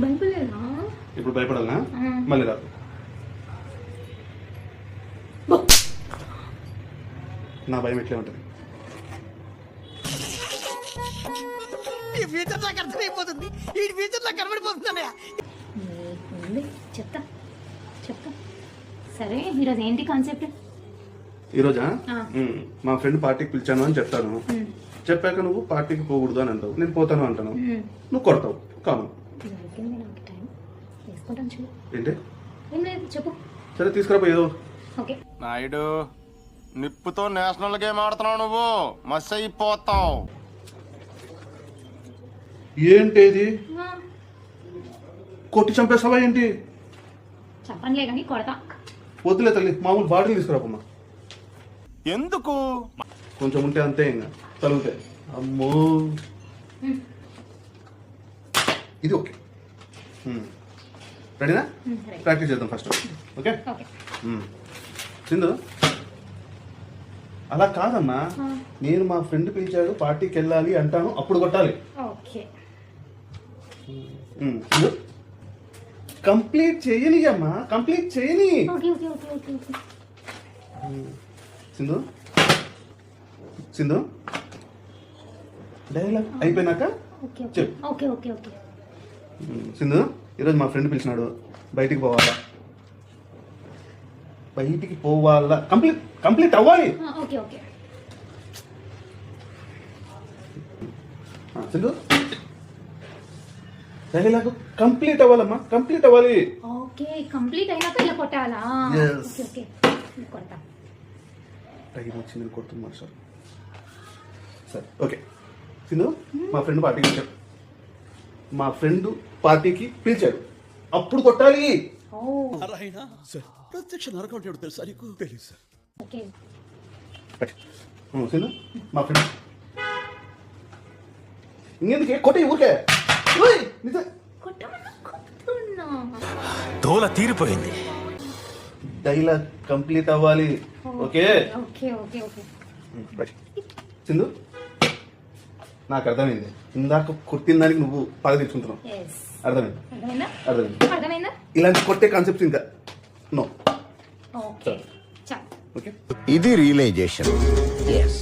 భయపడలేదా? ఇప్పుడు భయపడాలా? మళ్ళీ రా. నా భయం ఎట్లే ఉంటుంది. ఈ ఫ్యూచర్ నాకు అర్థమైపోతుంది. ఈ ఫ్యూచర్ నాకు కనబడిపోతుందన్నయ్య. చెప్తా చెప్తా. సరే ఈరోజు ఏంటి కాన్సెప్ట్? ఈరోజా మా ఫ్రెండ్ పార్టీకి పిలిచాను అని చెప్తాను. చెప్పాక నువ్వు పార్టీకి పోకూడదు అని అంటావు. నేను పోతాను అంటాను, నువ్వు కొడతావు. కామన్. ఏంటి? ఏం లేదు, చెప్పు. సరే తీసుకురాపోయేదో. ఓకే నాయుడు, నిప్పుతో నేషనల్ గేమ్ ఆడుతున్నావు నువ్వు. మస్ అయిపోతావు. ఏంటి ఇది? కొట్టి చంపేస్తావా ఏంటి? చెప్పనులే కానీ కొడతా. వద్దులే తల్లి, మామూలు బాటిల్ తీసుకురాపమ్మా. ఎందుకు? కొంచెం ఉంటే అంతే, ఇంకా తలుగుతాయి. అమ్మో, ఇది ఓకే. రెడీనా? ప్రాక్టీస్ చేద్దాం ఫస్ట్. ఓకే సింధు, అలా కాదమ్మా. నేను మా ఫ్రెండ్ పిలిచాడు పార్టీకి వెళ్ళాలి అంటాను, అప్పుడు కొట్టాలి. ఓకే కంప్లీట్ చేయని అమ్మా, కంప్లీట్ చేయని. సింధు సింధు, డైలాగ్ అయిపోయినాక చెప్పు. Okay okay okay. సింధు, ఈరోజు మా ఫ్రెండ్ పిలిచినాడు, బయటికి పోవాలా. బయటికి పోవాలా, కంప్లీట్ కంప్లీట్ అవ్వాలి. Okay okay. Sindhu, dialogue complete అవ్వాలమ్మా, కంప్లీట్ అవ్వాలి. ఓకే, కంప్లీట్ అయినాక ఇలా కొట్టాలా? Yes. ఓకే ఓకే, కొడతా. టైం వచ్చింది, కొడుతుంది మాస్టర్. సరే ఓకే. సింధు, మా ఫ్రెండ్ పార్టీకి పిలిచాడు. మా ఫ్రెండ్ పార్టీకి పిలిచాడు, అప్పుడు కొట్టాలి. నారాయణ సార్, ప్రత్యక్ష నరకం అంటే తెలుసా నీకు? తెలియదు సార్. ఓకే సింధు, మా ఫ్రెండ్ ఇంకెందుకే కొట్టి ఊరికే నిజం. తోల తీరిపోయింది. డైలాగ్ కంప్లీట్ అవ్వాలి. Okay okay okay okay. Sindhu, నాకు అర్థమైంది. ఇందాక కొట్టిన దానికి నువ్వు పగ తెచ్చుకుంటున్నావు. అర్థమైంది అర్థమైంది. అర్థమైందా? ఇలాంటి కొట్టే కాన్సెప్ట్ ఇంకా నో. ఓకే, ఓకే, ఇది రియలైజేషన్. yes.